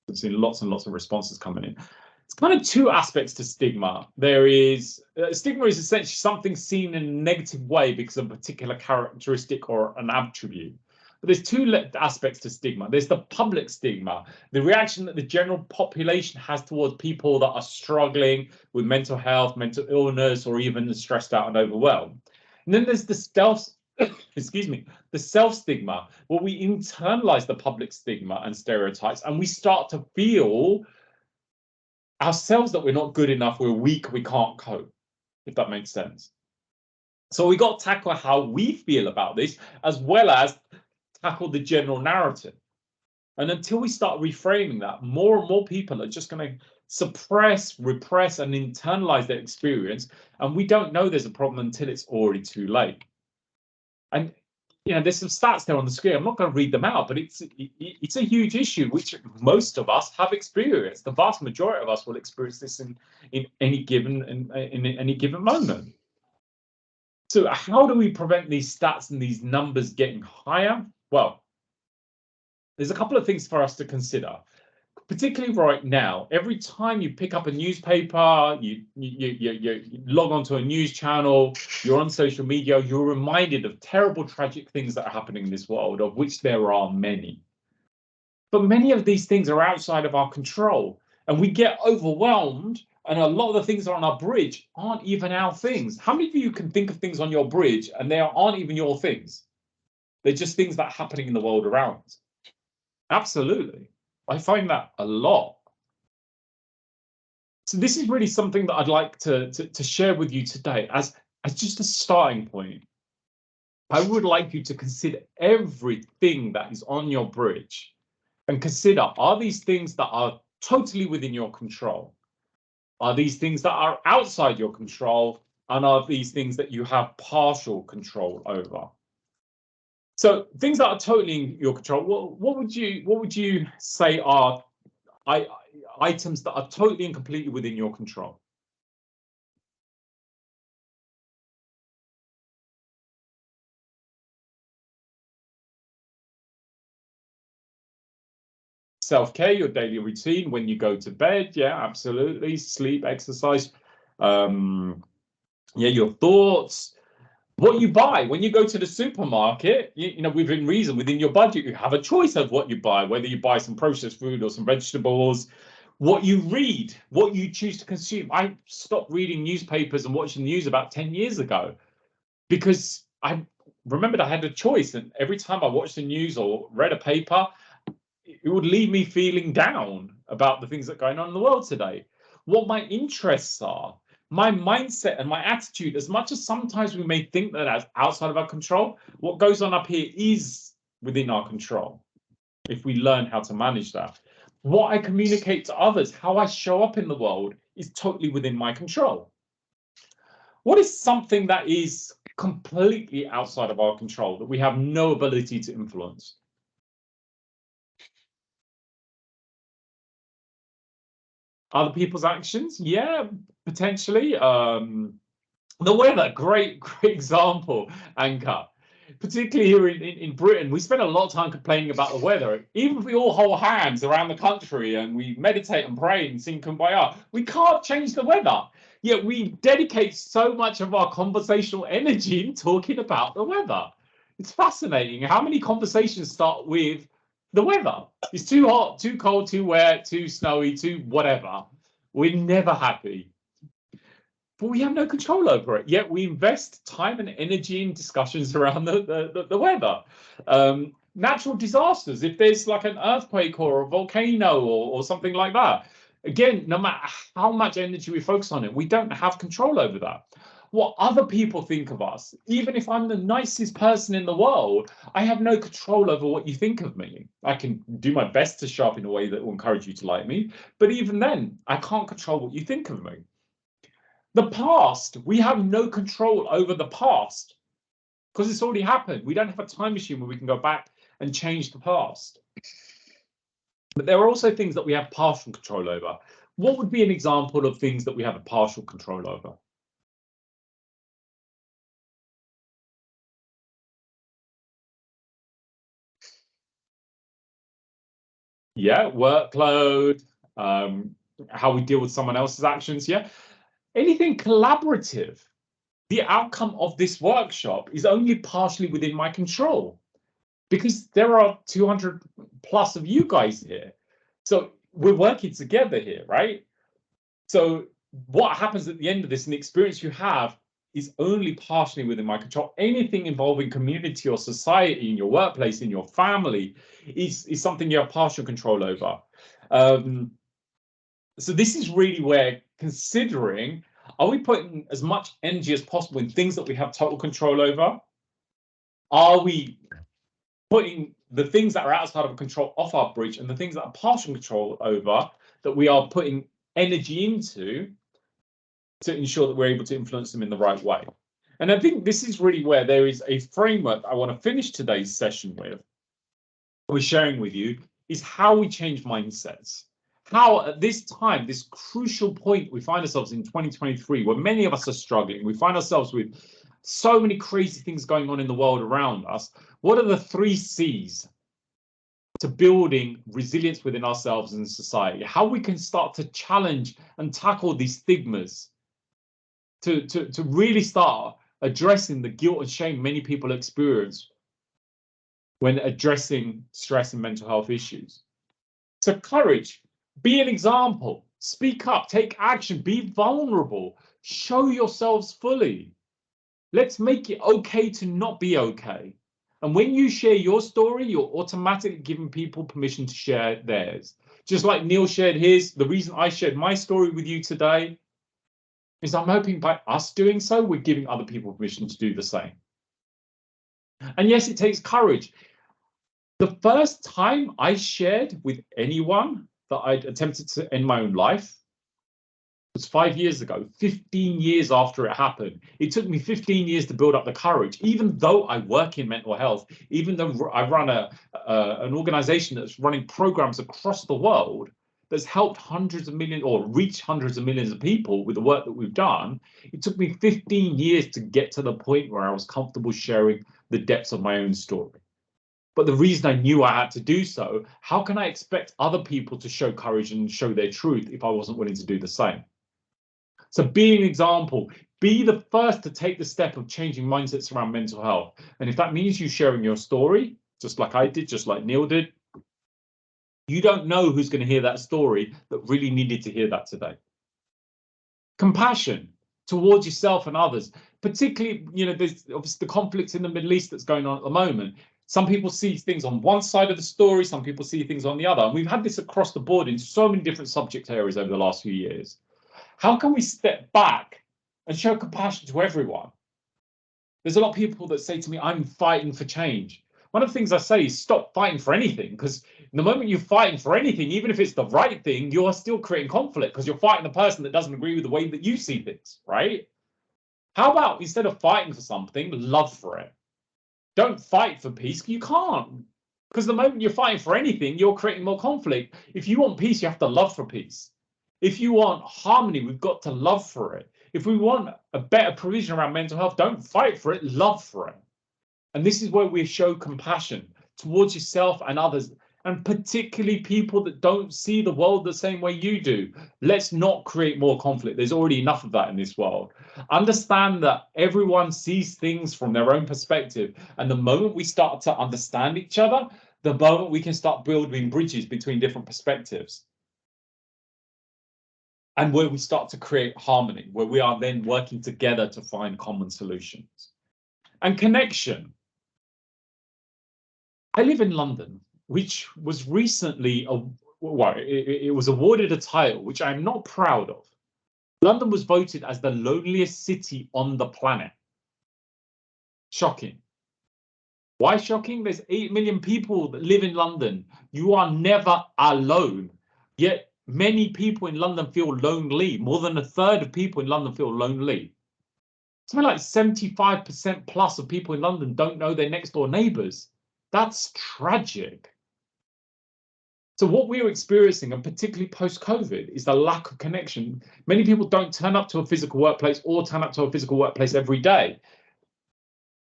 I've seen lots and lots of responses coming in. It's kind of 2 aspects to stigma. There is stigma is essentially something seen in a negative way because of a particular characteristic or an attribute. But there's 2 aspects to stigma. There's the public stigma, the reaction that the general population has towards people that are struggling with mental health, mental illness, or even stressed out and overwhelmed. And then there's the the self-stigma, where we internalize the public stigma and stereotypes, and we start to feel ourselves that we're not good enough, we're weak, we can't cope, if that makes sense. So we got to tackle how we feel about this, as well as tackle the general narrative. And until we start reframing that, more and more people are just going to suppress, repress, and internalize their experience. And we don't know there's a problem until it's already too late. And you know, there's some stats there on the screen. I'm not going to read them out, but it's a huge issue which most of us have experienced. The vast majority of us will experience this in any given moment. So how do we prevent these stats and these numbers getting higher? Well, there's a couple of things for us to consider. Particularly right now, every time you pick up a newspaper, you log onto a news channel, you're on social media, you're reminded of terrible, tragic things that are happening in this world, of which there are many. But many of these things are outside of our control, and we get overwhelmed. And a lot of the things that are on our bridge aren't even our things. How many of you can think of things on your bridge and they aren't even your things? They're just things that are happening in the world around. Absolutely. I find that a lot. So this is really something that I'd like to share with you today as just a starting point. I would like you to consider everything that is on your bridge and consider, are these things that are totally within your control? Are these things that are outside your control? And are these things that you have partial control over? So things that are totally in your control, what would you say are items that are totally and completely within your control? Self-care, your daily routine, when you go to bed, yeah, absolutely. Sleep, exercise, yeah, your thoughts, what you buy when you go to the supermarket. You know, within reason, within your budget, you have a choice of what you buy, whether you buy some processed food or some vegetables. What you read, what you choose to consume. I stopped reading newspapers and watching the news about 10 years ago because I remembered I had a choice, and every time I watched the news or read a paper, it would leave me feeling down about the things that are going on in the world today. What my interests are, my mindset and my attitude, as much as sometimes we may think that that's outside of our control, what goes on up here is within our control if we learn how to manage that. What I communicate to others, how I show up in the world, is totally within my control. What is something that is completely outside of our control, that we have no ability to influence? Other people's actions? Yeah, potentially. The weather, great example, Anka. Particularly here in Britain, we spend a lot of time complaining about the weather. Even if we all hold hands around the country and we meditate and pray and sing Kumbaya, we can't change the weather. Yet we dedicate so much of our conversational energy in talking about the weather. It's fascinating how many conversations start with the weather. It's too hot, too cold, too wet, too snowy, too whatever. We're never happy. But we have no control over it. Yet we invest time and energy in discussions around the weather. Natural disasters, if there's like an earthquake or a volcano or something like that, again, no matter how much energy we focus on it, we don't have control over that. What other people think of us, even if I'm the nicest person in the world, I have no control over what you think of me. I can do my best to show up in a way that will encourage you to like me, but even then, I can't control what you think of me. The past, we have no control over the past because it's already happened. We don't have a time machine where we can go back and change the past. But there are also things that we have partial control over. What would be an example of things that we have a partial control over? Yeah, workload, how we deal with someone else's actions. Yeah, anything collaborative. The outcome of this workshop is only partially within my control because there are 200 plus of you guys here. So we're working together here, right? So what happens at the end of this and the experience you have is only partially within my control. Anything involving community or society in your workplace, in your family, is something you have partial control over. So this is really where considering, are we putting as much energy as possible in things that we have total control over? Are we putting the things that are outside of control off our bridge, and the things that are partial control over that we are putting energy into to ensure that we're able to influence them in the right way? And I think this is really where there is a framework I want to finish today's session with, we're sharing with you, is how we change mindsets. How at this time, this crucial point we find ourselves in 2023, where many of us are struggling, we find ourselves with so many crazy things going on in the world around us. What are the 3 C's to building resilience within ourselves and society? How we can start to challenge and tackle these stigmas, to really start addressing the guilt and shame many people experience when addressing stress and mental health issues. So courage, be an example, speak up, take action, be vulnerable, show yourselves fully. Let's make it okay to not be okay. And when you share your story, you're automatically giving people permission to share theirs. Just like Neil shared his, the reason I shared my story with you today is I'm hoping by us doing so, we're giving other people permission to do the same. And yes, it takes courage. The first time I shared with anyone that I'd attempted to end my own life was 5 years ago, 15 years after it happened. It took me 15 years to build up the courage, even though I work in mental health, even though I run an organization that's running programs across the world that's helped hundreds of millions or reach hundreds of millions of people with the work that we've done. It took me 15 years to get to the point where I was comfortable sharing the depths of my own story. But the reason I knew I had to do so, how can I expect other people to show courage and show their truth if I wasn't willing to do the same? So be an example, be the first to take the step of changing mindsets around mental health. And if that means you sharing your story, just like I did, just like Neil did, you don't know who's going to hear that story that really needed to hear that today. Compassion towards yourself and others, particularly, there's obviously the conflict in the Middle East that's going on at the moment. Some people see things on one side of the story, some people see things on the other. And we've had this across the board in so many different subject areas over the last few years. How can we step back and show compassion to everyone? There's a lot of people that say to me, I'm fighting for change. One of the things I say is stop fighting for anything, because the moment you're fighting for anything, even if it's the right thing, you're still creating conflict because you're fighting the person that doesn't agree with the way that you see things, right? How about instead of fighting for something, love for it? Don't fight for peace. You can't, because the moment you're fighting for anything, you're creating more conflict. If you want peace, you have to love for peace. If you want harmony, we've got to love for it. If we want a better provision around mental health, don't fight for it, love for it. And this is where we show compassion towards yourself and others, and particularly people that don't see the world the same way you do. Let's not create more conflict. There's already enough of that in this world. Understand that everyone sees things from their own perspective. And the moment we start to understand each other, the moment we can start building bridges between different perspectives. And where we start to create harmony, where we are then working together to find common solutions. And connection. I live in London, which was recently, it was awarded a title which I'm not proud of. London was voted as the loneliest city on the planet. Shocking. Why shocking? There's 8 million people that live in London. You are never alone. Yet many people in London feel lonely. More than a third of people in London feel lonely. Something like 75% plus of people in London don't know their next door neighbours. That's tragic. So what we're experiencing, and particularly post-COVID, is the lack of connection. Many people don't turn up to a physical workplace or turn up to a physical workplace every day.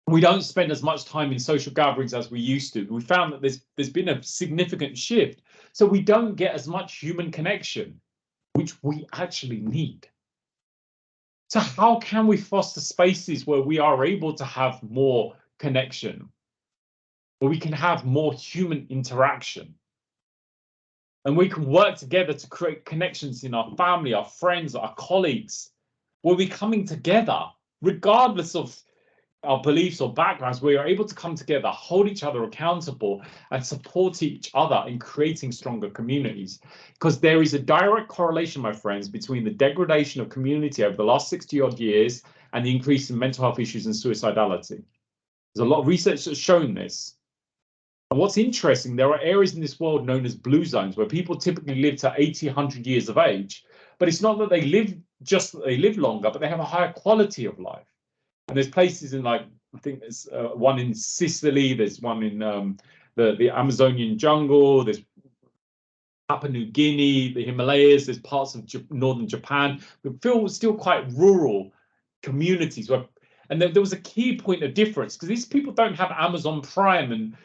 We don't spend as much time in social gatherings as we used to. We found that there's been a significant shift. So we don't get as much human connection, which we actually need. So how can we foster spaces where we are able to have more connection, where we can have more human interaction? And we can work together to create connections in our family, our friends, our colleagues, where we're coming together, regardless of our beliefs or backgrounds. We are able to come together, hold each other accountable, and support each other in creating stronger communities. Because there is a direct correlation, my friends, between the degradation of community over the last 60-odd years and the increase in mental health issues and suicidality. There's a lot of research that's shown this. And what's interesting, there are areas in this world known as blue zones where people typically live to 80, 100 years of age. But it's not that they live longer, but they have a higher quality of life. And there's places in, like, I think there's one in Sicily, there's one in the Amazonian jungle, there's Papua New Guinea, the Himalayas, there's parts of northern Japan. We feel still quite rural communities where, and there was a key point of difference, because these people don't have Amazon Prime and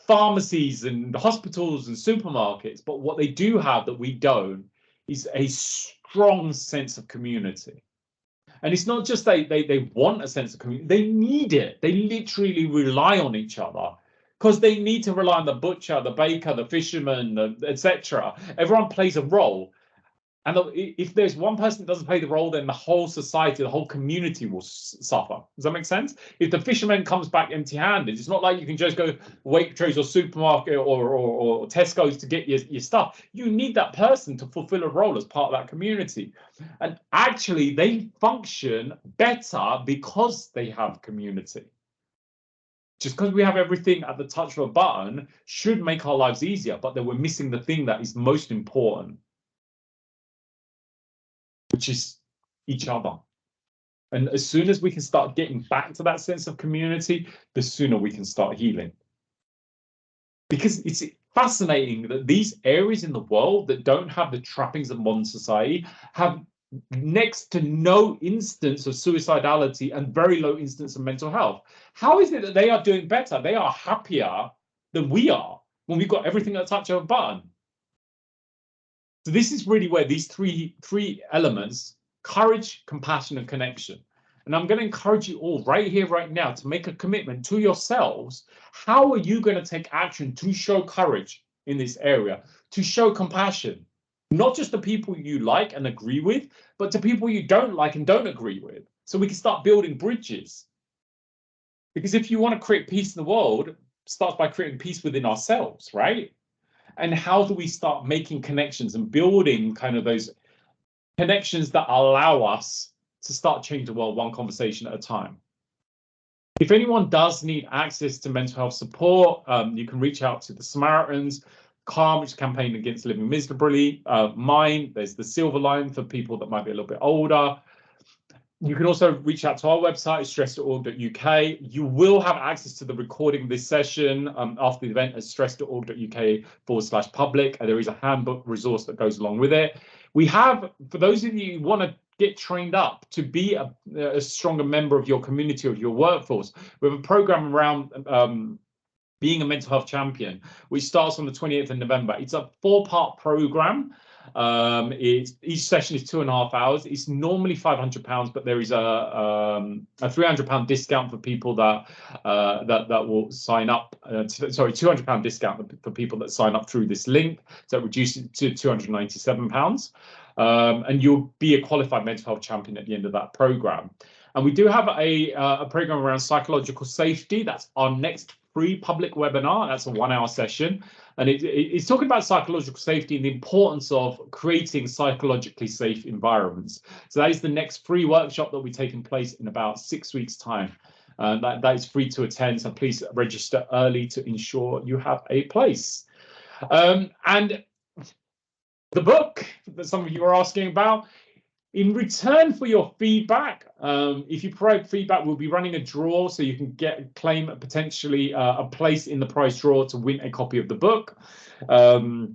pharmacies and hospitals and supermarkets, but what they do have that we don't is a strong sense of community. And it's not just they want a sense of community, they need it. They literally rely on each other because they need to rely on the butcher, the baker, the fisherman, etc. Everyone plays a role. And if there's one person that doesn't play the role, then the whole society, the whole community will suffer. Does that make sense? If the fisherman comes back empty-handed, it's not like you can just go Waitrose or supermarket or Tesco's to get your stuff. You need that person to fulfill a role as part of that community. And actually, they function better because they have community. Just because we have everything at the touch of a button should make our lives easier, but then we're missing the thing that is most important, which is each other. And as soon as we can start getting back to that sense of community, the sooner we can start healing. Because it's fascinating that these areas in the world that don't have the trappings of modern society have next to no instance of suicidality and very low instance of mental health. How is it that they are doing better? They are happier than we are when we've got everything at the touch of a button. So this is really where these three elements, courage, compassion, and connection. And I'm going to encourage you all right here, right now, to make a commitment to yourselves. How are you going to take action to show courage in this area, to show compassion? Not just the people you like and agree with, but to people you don't like and don't agree with. So we can start building bridges. Because if you want to create peace in the world, it starts by creating peace within ourselves, right? And how do we start making connections and building kind of those connections that allow us to start changing the world one conversation at a time? If anyone does need access to mental health support, you can reach out to the Samaritans, Calm, which is campaign against living miserably. Mine, there's the Silver Line for people that might be a little bit older. You can also reach out to our website, stress.org.uk. You will have access to the recording of this session after the event at stress.org.uk/public. There is a handbook resource that goes along with it. We have, for those of you who want to get trained up to be a stronger member of your community, of your workforce, we have a program around being a mental health champion, which starts on the 28th of November. It's a 4-part program. Each session is 2.5 hours. It's normally £500, but there is a £300 discount for people that will sign up. Sorry, £200 discount for people that sign up through this link. So it reduces it to £297. And you'll be a qualified mental health champion at the end of that program. And we do have a program around psychological safety. That's our next free public webinar. That's a 1-hour session. And it's talking about psychological safety and the importance of creating psychologically safe environments. So that is the next free workshop that will be taking place in about 6 weeks' time. That is free to attend. So please register early to ensure you have a place. And the book that some of you are asking about, in return for your feedback, if you provide feedback, we'll be running a draw so you can claim potentially a place in the prize draw to win a copy of the book. So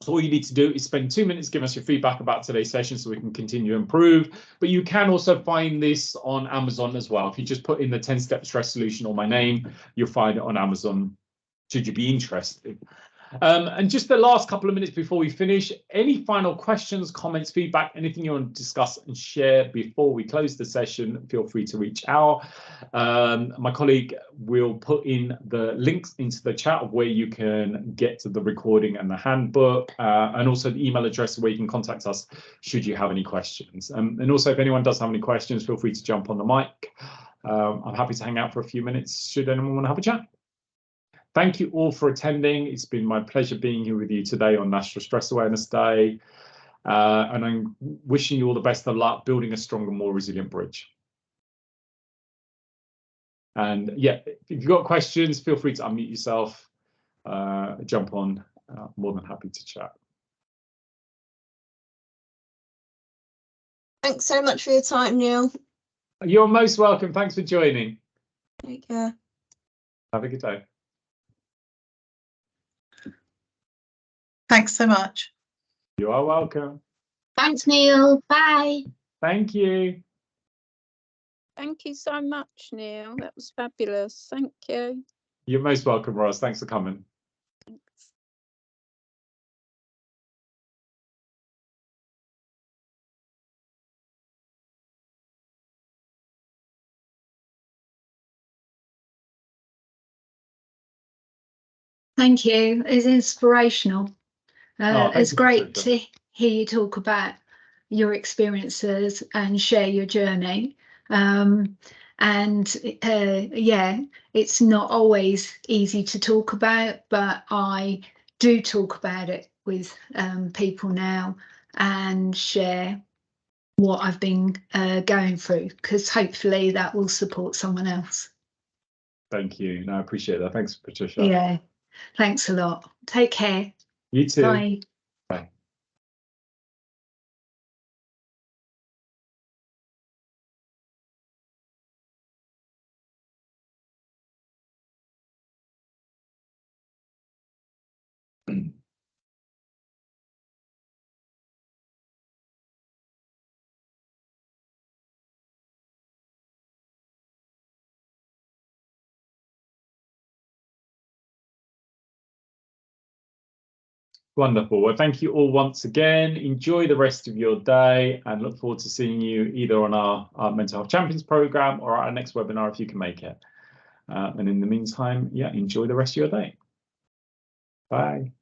all you need to do is spend 2 minutes, give us your feedback about today's session so we can continue to improve. But you can also find this on Amazon as well. If you just put in the 10-step stress solution or my name, you'll find it on Amazon, should you be interested. And just the last couple of minutes before we finish, any final questions, comments, feedback, anything you want to discuss and share before we close the session, feel free to reach out. My colleague will put in the links into the chat of where you can get to the recording and the handbook, and also the email address where you can contact us should you have any questions. And also, if anyone does have any questions, feel free to jump on the mic. I'm happy to hang out for a few minutes should anyone want to have a chat. Thank you all for attending. It's been my pleasure being here with you today on National Stress Awareness Day. And I'm wishing you all the best of luck building a stronger, more resilient bridge. And yeah, if you've got questions, feel free to unmute yourself, jump on. More than happy to chat. Thanks so much for your time, Neil. You're most welcome. Thanks for joining. Take care. Have a good day. Thanks so much. You are welcome. Thanks, Neil. Bye. Thank you. Thank you so much, Neil. That was fabulous. Thank you. You're most welcome, Roz. Thanks for coming. Thank you. It's inspirational. Oh, thank It's you, great Patricia. to hear you talk about your experiences and share your journey. Yeah, it's not always easy to talk about, but I do talk about it with people now and share what I've been going through, because hopefully that will support someone else. Thank you. No, I appreciate that. Thanks, Patricia. Yeah, thanks a lot. Take care. You too. Bye. Bye. Wonderful. Well, thank you all once again. Enjoy the rest of your day and look forward to seeing you either on our Mental Health Champions program or our next webinar if you can make it. And in the meantime, yeah, enjoy the rest of your day. Bye.